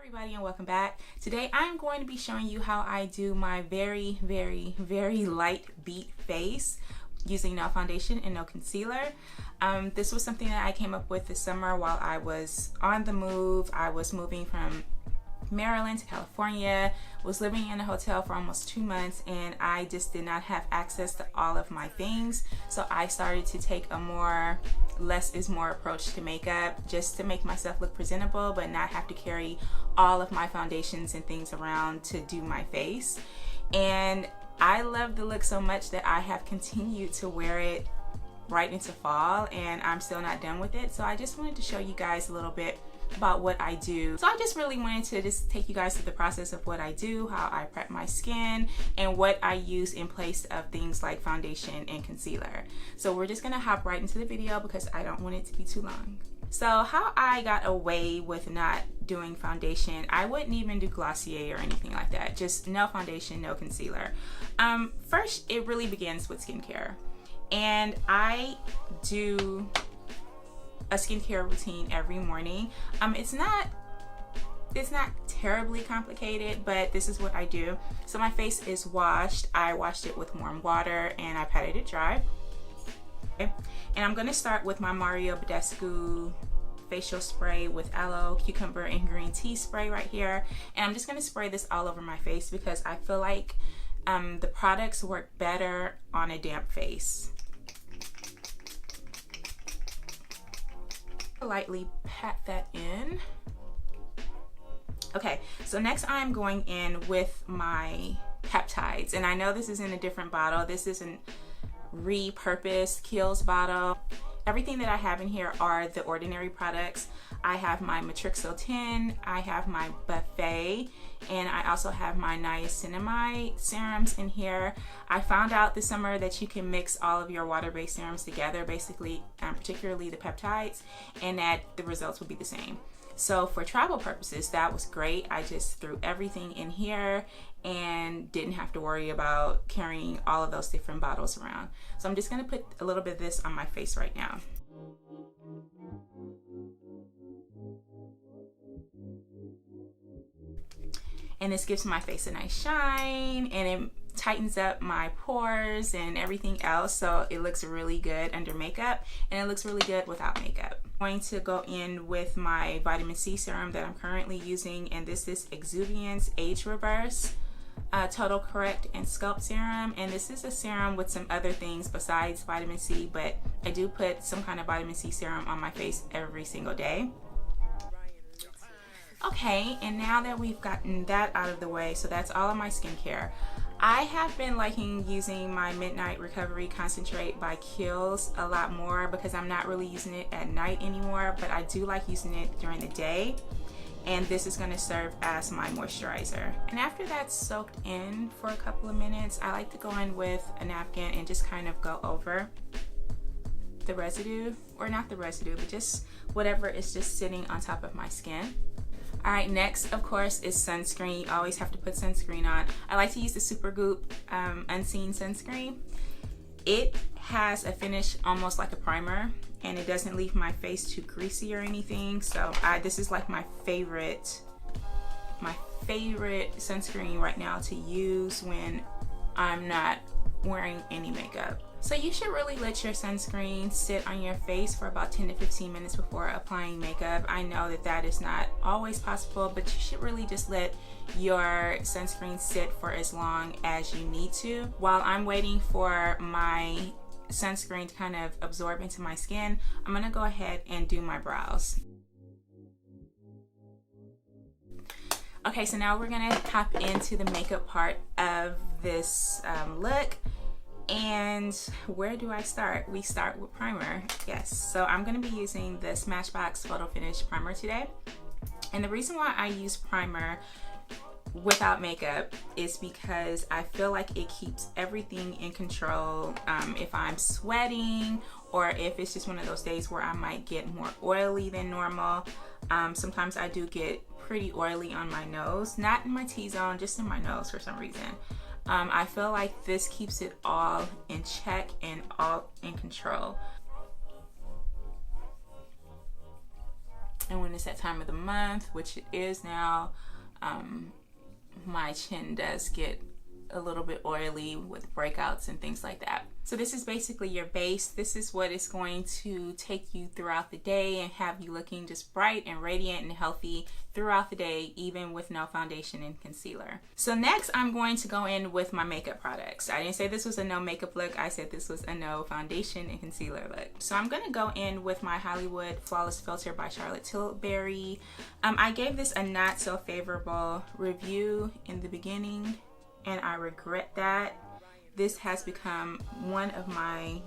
Everybody, and welcome back. Today I'm going to be showing you how I do my very light beat face using no foundation and no concealer. This was something that I came up with this summer while I was on the move. I was moving from Maryland to California, was living in a hotel for almost 2 months, and I just did not have access to all of my things. So I started to take a more less is more approach to makeup, just to make myself look presentable but not have to carry all of my foundations and things around to do my face. And I love the look so much that I have continued to wear it right into fall, and I'm still not done with it. So I just wanted to show you guys a little bit about what I do. So I just really wanted to just take you guys through the process of what I do, how I prep my skin, and what I use in place of things like foundation and concealer. So we're just gonna hop right into the video because I don't want it to be too long. So how I got away with not doing foundation, I wouldn't even do Glossier or anything like that. Just no foundation, no concealer. First, it really begins with skincare. And I do a skincare routine every morning. It's not terribly complicated, but this is what I do. So my face is washed. I washed it with warm water and I patted it dry. Okay. And I'm gonna start with my Badescu facial spray with aloe, cucumber, and green tea spray right here. And I'm just gonna spray this all over my face because I feel like the products work better on a damp face. Lightly pat that in. Okay, so next I'm going in with my peptides, and I know this is in a different bottle. This is a repurposed Kiehl's bottle. Everything that I have in here are the ordinary products. I have my Matrixyl 10, I have my Buffet, and I also have my Niacinamide serums in here. I found out this summer that you can mix all of your water-based serums together, basically, particularly the peptides, and that the results will be the same. So for travel purposes, that was great. I just threw everything in here and didn't have to worry about carrying all of those different bottles around. So I'm just gonna put a little bit of this on my face right now. And this gives my face a nice shine, and it tightens up my pores and everything else, so it looks really good under makeup, and it looks really good without makeup. I'm going to go in with my vitamin C serum that I'm currently using, and this is Exuviance Age Reverse Total Correct and Sculpt serum. And this is a serum with some other things besides vitamin C, but I do put some kind of vitamin C serum on my face every single day. Okay, and now that we've gotten that out of the way, so that's all of my skincare. I have been liking using my Midnight Recovery Concentrate by Kiehl's a lot more because I'm not really using it at night anymore, but I do like using it during the day. And this is gonna serve as my moisturizer. And after that's soaked in for a couple of minutes, I like to go in with a napkin and just kind of go over the residue, or not the residue, but just whatever is just sitting on top of my skin. All right, next, of course, is sunscreen. You always have to put sunscreen on. I like to use the Supergoop Unseen Sunscreen. It has a finish almost like a primer, and it doesn't leave my face too greasy or anything. So this is like my favorite sunscreen right now to use when I'm not wearing any makeup. So you should really let your sunscreen sit on your face for about 10 to 15 minutes before applying makeup. I know that that is not always possible, but you should really just let your sunscreen sit for as long as you need to. While I'm waiting for my sunscreen to kind of absorb into my skin, I'm gonna go ahead and do my brows. Okay, so now we're gonna hop into the makeup part of this look. And where do I start? We start with primer. Yes, so I'm going to be using the Smashbox Photo Finish Primer today. And the reason why I use primer without makeup is because I feel like it keeps everything in control. If I'm sweating, or if it's just one of those days where I might get more oily than normal. Sometimes I do get pretty oily on my nose, not in my T-zone, just in my nose for some reason. I feel like this keeps it all in check and all in control. And when it's that time of the month, which it is now, my chin does get a little bit oily with breakouts and things like that. So this is basically your base. This is what is going to take you throughout the day and have you looking just bright and radiant and healthy throughout the day, even with no foundation and concealer. So next I'm going to go in with my makeup products. I didn't say this was a no makeup look, I said this was a no foundation and concealer look. So I'm gonna go in with my Hollywood Flawless Filter by Charlotte Tilbury. I gave this a not so favorable review in the beginning, and I regret that. This has become one of my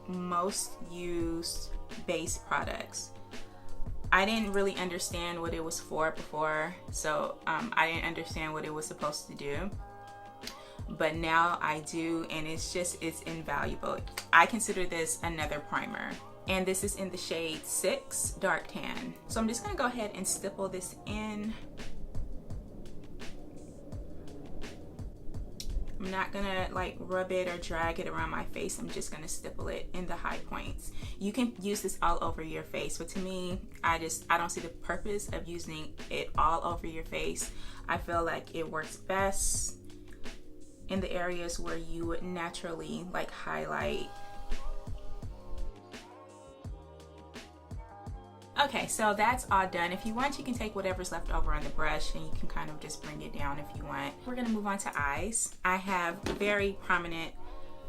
most used base products. I didn't really understand what it was for before, so I didn't understand what it was supposed to do. But now I do, and it's invaluable. I consider this another primer. And this is in the shade 6 Dark Tan. So I'm just gonna go ahead and stipple this in. I'm not gonna like rub it or drag it around my face. I'm just gonna stipple it in the high points. You can use this all over your face, but to me, I don't see the purpose of using it all over your face. I feel like it works best in the areas where you would naturally like highlight. Okay, so that's all done. If you want, you can take whatever's left over on the brush and you can kind of just bring it down if you want. We're gonna move on to eyes. I have very prominent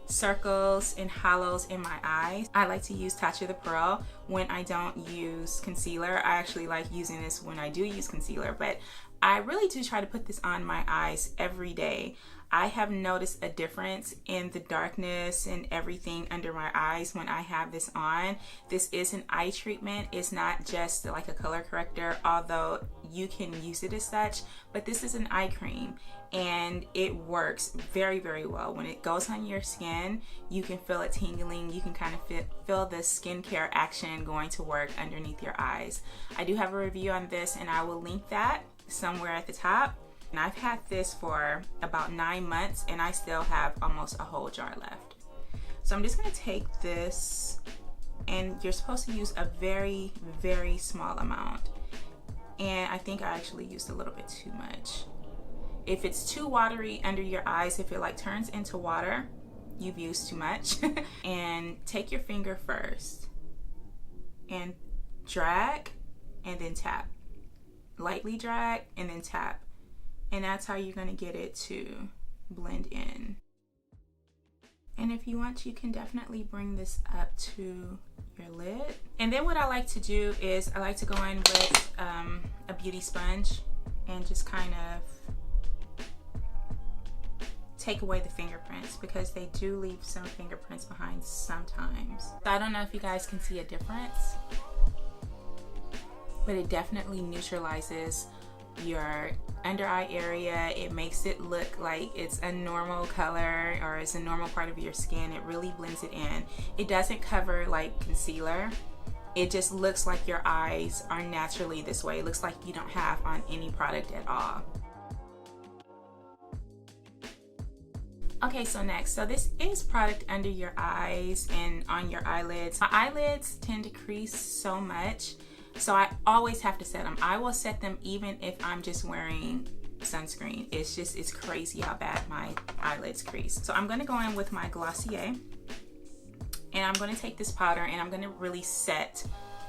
circles and hollows in my eyes. I like to use Tatcha the Pearl when I don't use concealer. I actually like using this when I do use concealer, but I really do try to put this on my eyes every day. I have noticed a difference in the darkness and everything under my eyes when I have this on. This is an eye treatment. It's not just like a color corrector, although you can use it as such, but this is an eye cream and it works very, very well. When it goes on your skin, you can feel it tingling. You can kind of feel the skincare action going to work underneath your eyes. I do have a review on this and I will link that somewhere at the top. And I've had this for about 9 months and I still have almost a whole jar left. So I'm just gonna take this, and you're supposed to use a very, very small amount. And I think I actually used a little bit too much. If it's too watery under your eyes, if it like turns into water, you've used too much. And take your finger first and drag and then tap. Lightly drag and then tap. And that's how you're gonna get it to blend in. And if you want, you can definitely bring this up to your lid. And then what I like to do is I like to go in with a beauty sponge and just kind of take away the fingerprints, because they do leave some fingerprints behind sometimes. So I don't know if you guys can see a difference, but it definitely neutralizes your under eye area. It makes it look like it's a normal color or it's a normal part of your skin. It really blends it in. It doesn't cover like concealer. It just looks like your eyes are naturally this way. It looks like you don't have on any product at all. Okay, so next, so this is product under your eyes and on your eyelids. My eyelids tend to crease so much, so I always have to set them. I will set them even if I'm just wearing sunscreen. It's crazy how bad my eyelids crease. So I'm gonna go in with my Glossier, and I'm gonna take this powder and I'm gonna really set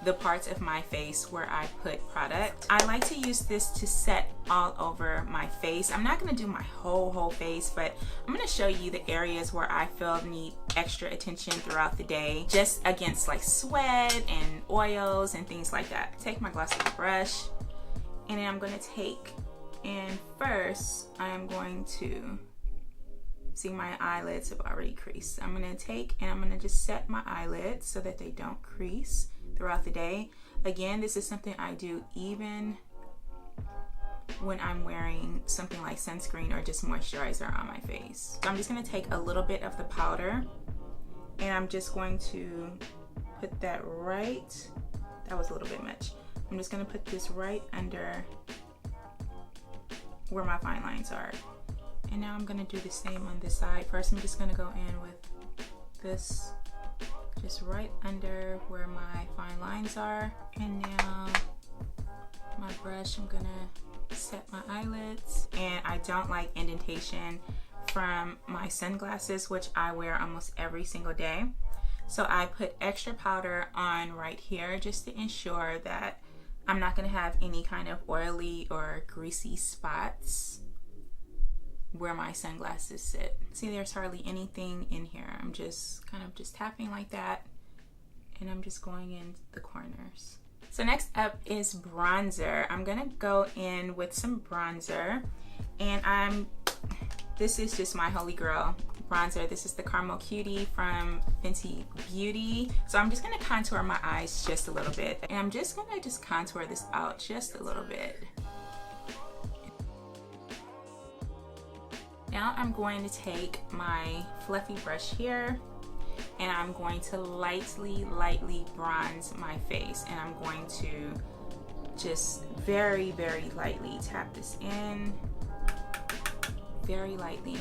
the parts of my face where I put product. I like to use this to set all over my face. I'm not gonna do my whole face, but I'm gonna show you the areas where I feel need extra attention throughout the day, just against like sweat and oils and things like that. Take my Glossier brush, and then I'm gonna take, and first I'm going to, see my eyelids have already creased. I'm gonna take and I'm gonna just set my eyelids so that they don't crease throughout the day. Again, this is something I do even when I'm wearing something like sunscreen or just moisturizer on my face. So I'm just gonna take a little bit of the powder and I'm just going to put that right, that was a little bit much. I'm just gonna put this right under where my fine lines are. And now I'm gonna do the same on this side. First, I'm just gonna go in with this just right under where my fine lines are. And now my brush, I'm gonna set my eyelids. And I don't like indentation from my sunglasses, which I wear almost every single day. So I put extra powder on right here just to ensure that I'm not gonna have any kind of oily or greasy spots where my sunglasses sit. See, there's hardly anything in here. I'm just kind of just tapping like that, and I'm just going in the corners. So next up is bronzer. I'm gonna go in with some bronzer, and this is just my holy grail bronzer. This is the Caramel Cutie from Fenty Beauty. So I'm just gonna contour my eyes just a little bit, and I'm just gonna contour this out just a little bit. Now I'm going to take my fluffy brush here, and I'm going to lightly bronze my face, and I'm going to just very lightly tap this in, very lightly,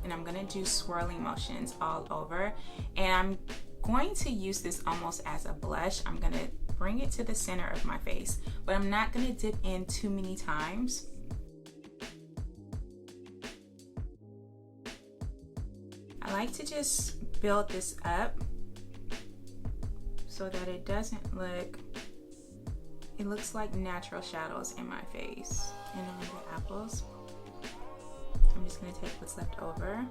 and I'm gonna do swirling motions all over, and I'm going to use this almost as a blush. I'm gonna bring it to the center of my face, but I'm not gonna dip in too many times. I like to just build this up so that it doesn't look, it looks like natural shadows in my face and on the apples. I'm just gonna take what's left over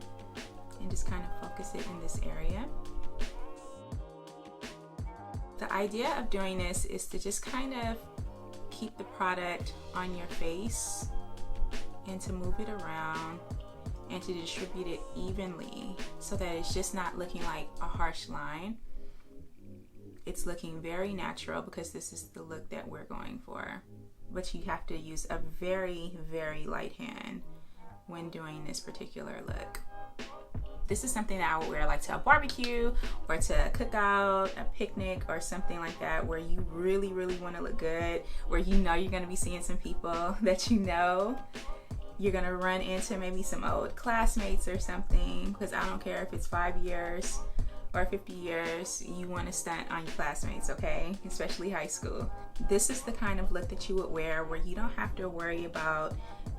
and just kind of focus it in this area. The idea of doing this is to just kind of keep the product on your face and to move it around and to distribute it evenly so that it's just not looking like a harsh line. It's looking very natural because this is the look that we're going for. But you have to use a very light hand when doing this particular look. This is something that I would wear like to a barbecue or to a cookout, a picnic or something like that, where you really want to look good, where you know you're going to be seeing some people that you know. You're gonna run into maybe some old classmates or something, because I don't care if it's 5 years or 50 years, you want to stunt on your classmates, okay? Especially high school. This is the kind of look that you would wear where you don't have to worry about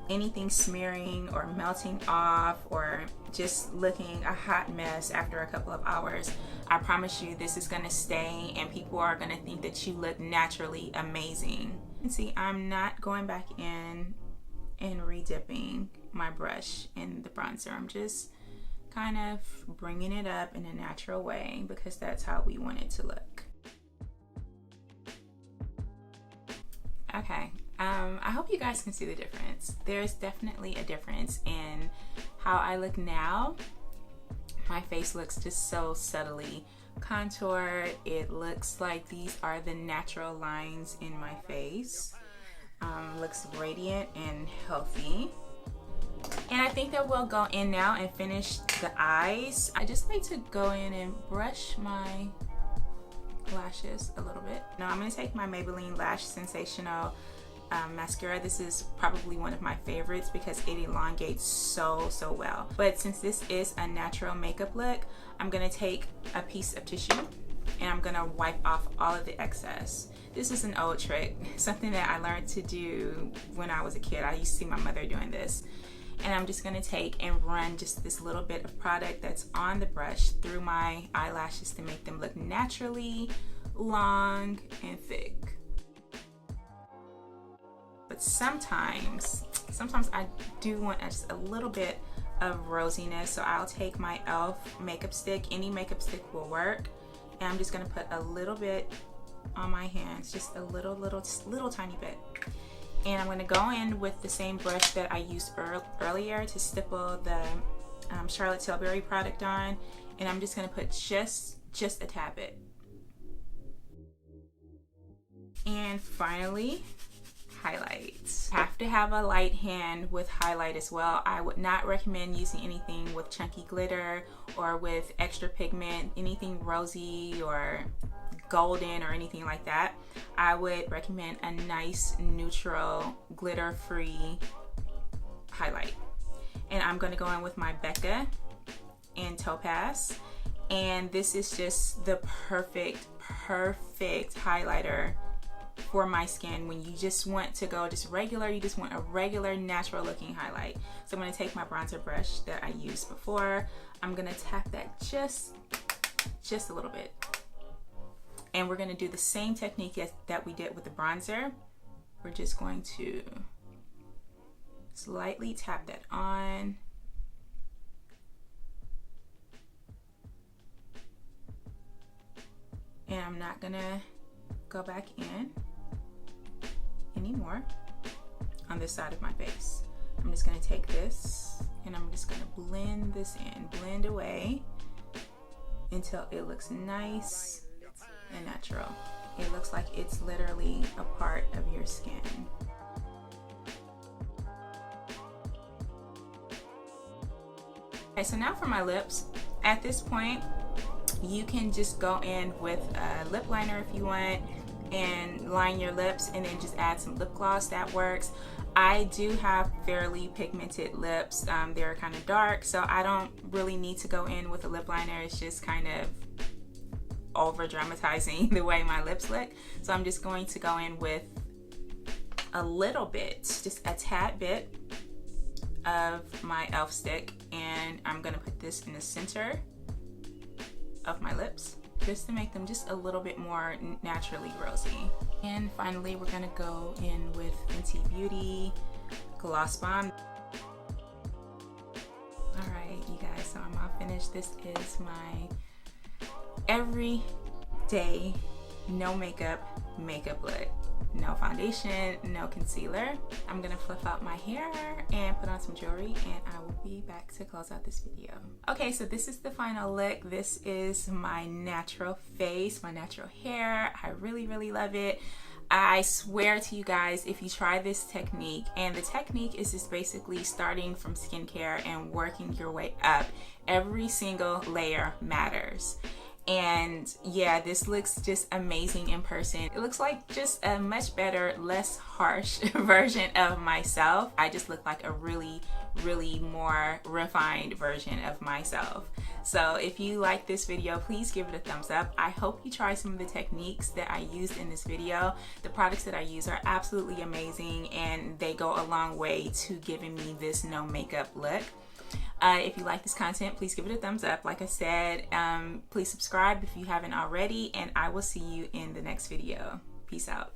anything smearing or melting off or just looking a hot mess after a couple of hours. I promise you this is gonna stay and people are gonna think that you look naturally amazing. And see, I'm not going back in and re-dipping my brush in the bronzer. I'm just kind of bringing it up in a natural way because that's how we want it to look. Okay, I hope you guys can see the difference. There's definitely a difference in how I look now. My face looks just so subtly contoured. It looks like these are the natural lines in my face. Looks radiant and healthy. And I think that we'll go in now and finish the eyes. I just like to go in and brush my lashes a little bit. Now I'm going to take my Maybelline Lash Sensational mascara. This is probably one of my favorites because it elongates so well. But since this is a natural makeup look, I'm going to take a piece of tissue and I'm going to wipe off all of the excess. This is an old trick, something that I learned to do when I was a kid. I used to see my mother doing this. And I'm just gonna take and run just this little bit of product that's on the brush through my eyelashes to make them look naturally long and thick. But sometimes I do want just a little bit of rosiness, so I'll take my e.l.f. makeup stick. Any makeup stick will work. And I'm just gonna put a little bit on my hands, just a little tiny bit. And I'm gonna go in with the same brush that I used earlier to stipple the Charlotte Tilbury product on, and I'm just gonna put just a tad bit. And finally, highlights. Have to have a light hand with highlight as well. I would not recommend using anything with chunky glitter or with extra pigment, anything rosy or golden or anything like that. I would recommend a nice neutral glitter-free highlight. And I'm going to go in with my Becca and Topaz, and this is just the perfect highlighter for my skin when you just want to go just regular, you just want a regular natural looking highlight. So I'm going to take my bronzer brush that I used before. I'm going to tap that just a little bit. And we're going to do the same technique that we did with the bronzer. We're just going to slightly tap that on. And I'm not gonna go back in anymore on this side of my face. I'm just gonna take this and I'm just gonna blend this in, blend away until it looks nice and natural. It looks like it's literally a part of your skin. Okay, so now for my lips. At this point, you can just go in with a lip liner if you want and line your lips and then just add some lip gloss. That works. I do have fairly pigmented lips. They're kind of dark, so I don't really need to go in with a lip liner. It's just kind of over dramatizing the way my lips look. So I'm just going to go in with a little bit, just a tad bit of my e.l.f. stick, and I'm gonna put this in the center of my lips just to make them just a little bit more naturally rosy. And finally, we're gonna go in with Fenty Beauty Gloss Bomb. All right, you guys, so I'm all finished. This is my everyday no makeup look. No foundation, no concealer. I'm gonna fluff out my hair and put on some jewelry, and I will be back to close out this video. Okay, so this is the final look. This is my natural face, my natural hair. I really, really love it. I swear to you guys, if you try this technique, and the technique is just basically starting from skincare and working your way up, every single layer matters. And yeah, this looks just amazing in person. It looks like just a much better, less harsh version of myself. I just look like a really, really more refined version of myself. So if you like this video, please give it a thumbs up. I hope you try some of the techniques that I used in this video. The products that I use are absolutely amazing, and they go a long way to giving me this no makeup look. If you like this content, please give it a thumbs up. Like I said, please subscribe if you haven't already, and I will see you in the next video. Peace out.